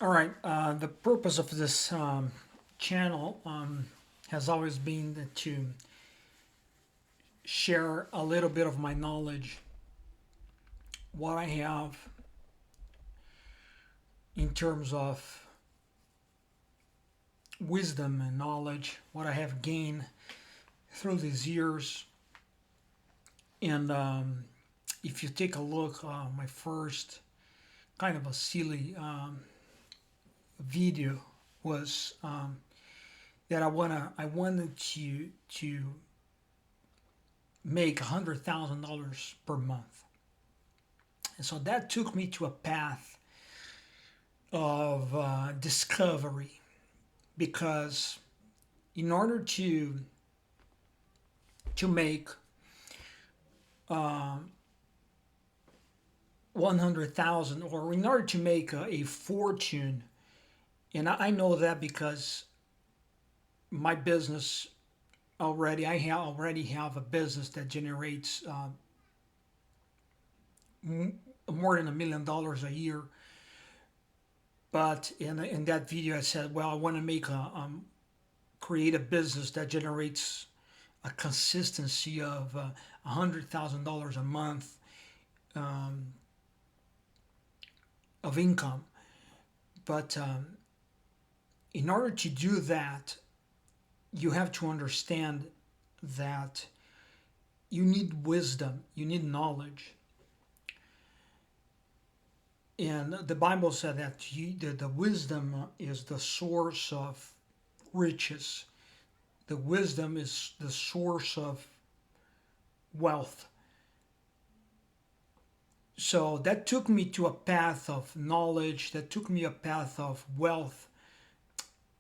All right. The purpose of this channel has always been to share a little bit of my knowledge, what I have in terms of wisdom and knowledge, what I have gained through these years. And if you take a look, my first kind of a silly video was that I wanted to make $100,000 per month. And so that took me to a path of discovery because in order to make uh, 100,000 or in order to make a fortune, and I know that because my business already have a business that generates more than $1 million a year. But in that video, I said, well, I want to make create a business that generates a consistency of $100,000 a month um, of income. But in order to do that, you have to understand that you need wisdom, you need knowledge. And the Bible said that the wisdom is the source of riches. The wisdom is the source of wealth. So that took me to a path of knowledge, that took me a path of wealth,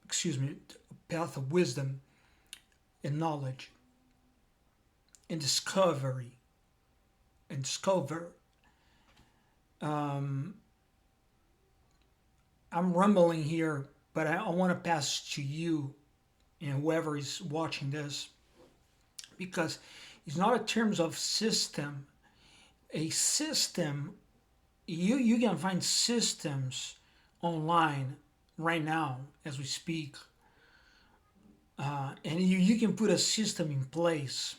excuse me, a path of wisdom and knowledge and discovery and discover. Um, I'm rumbling here, but I want to pass to you and whoever is watching this because it's not in terms of system. A system, you can find systems online right now as we speak, and you can put a system in place.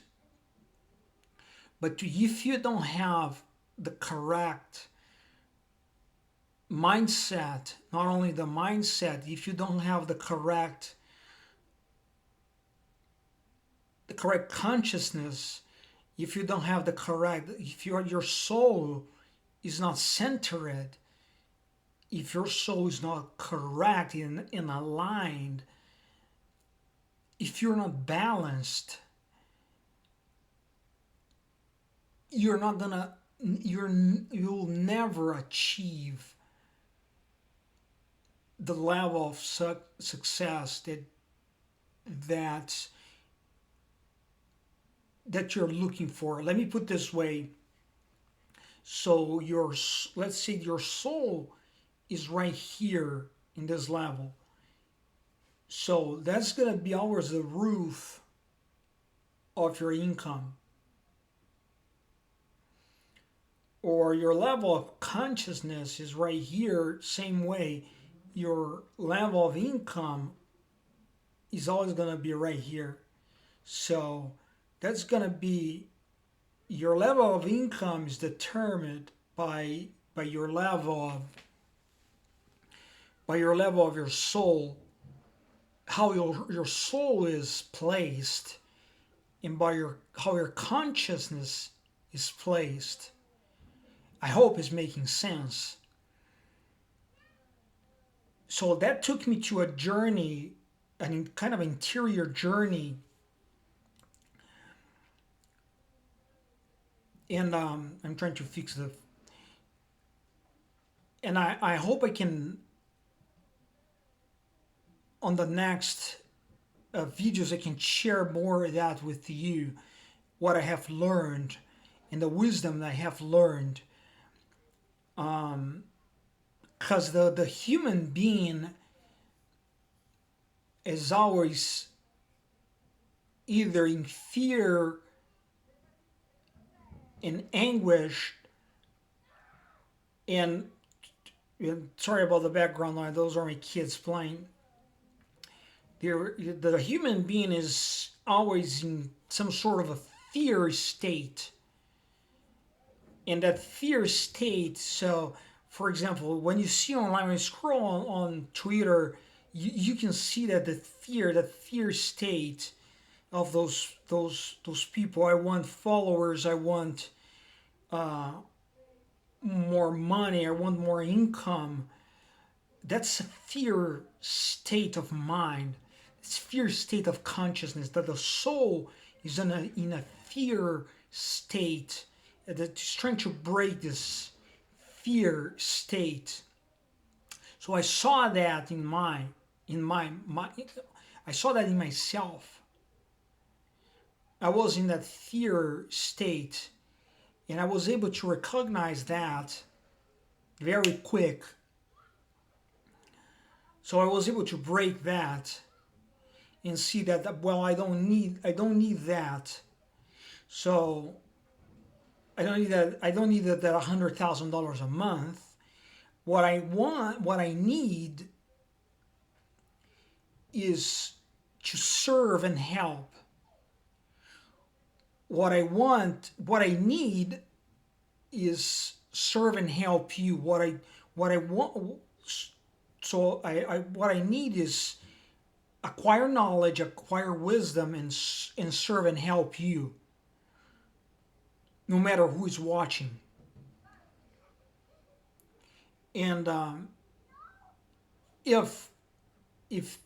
But if you don't have the correct mindset, not only the mindset, if you don't have the correct consciousness, if you don't have the correct, if your soul is not centered, if your soul is not correct and aligned, if you're not balanced, you're not gonna you'll never achieve the level of success that that you're looking for. Let me put this way. So let's say your soul is right here in this level. So that's going to be always the roof of your income. Or your level of consciousness is right here, same way. Your level of income is always going to be right here. So that's going to be your level of income is determined by your level of your soul, how your soul is placed, and by your how your consciousness is placed. I hope it's making sense. So that took me to a journey, an kind of interior journey, and I'm trying to fix the. And I hope I can on the next videos I can share more of that with you, what I have learned and the wisdom that I have learned. Because the human being is always either in fear, in anguish, and Sorry about the background noise. Those are my kids playing. The human being is always in some sort of a fear state. And that fear state, so for example, when you see online, when you scroll on Twitter, you can see that that fear state of those people. I want followers. I want uh, more money. I want more income. That's a fear state of mind. It's fear state of consciousness that the soul is in a fear state that's trying to break this fear state. So I saw that in my I saw that in myself. I was in that fear state, and I was able to recognize that very quick. So I was able to break that and see that, well, I don't need that. So I don't need that $100,000 a month. What I need is to serve and help. What I need is serve and help you. What I want, so what I need is acquire knowledge, acquire wisdom, and serve and help you, no matter who is watching. And if if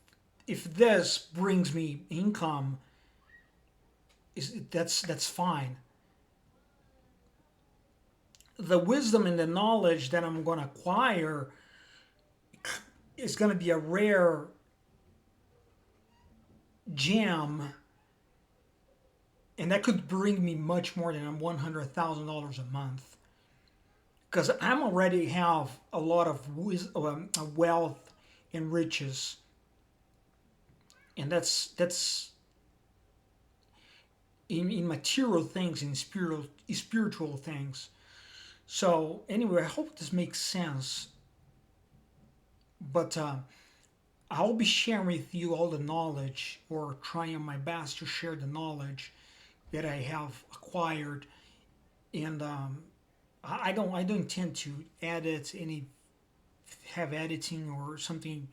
if this brings me income, that's fine. The wisdom and the knowledge that I'm going to acquire is going to be a rare gem, and that could bring me much more than $100,000 a month, because I'm already have a lot of wealth and riches, and that's in material things, in spiritual things. So anyway, I hope this makes sense. But I'll be sharing with you all the knowledge, or trying my best to share the knowledge that I have acquired. And I don't intend to edit any, have editing or something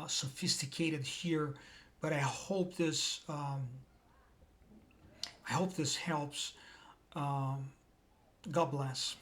sophisticated here. But I hope this helps. God bless.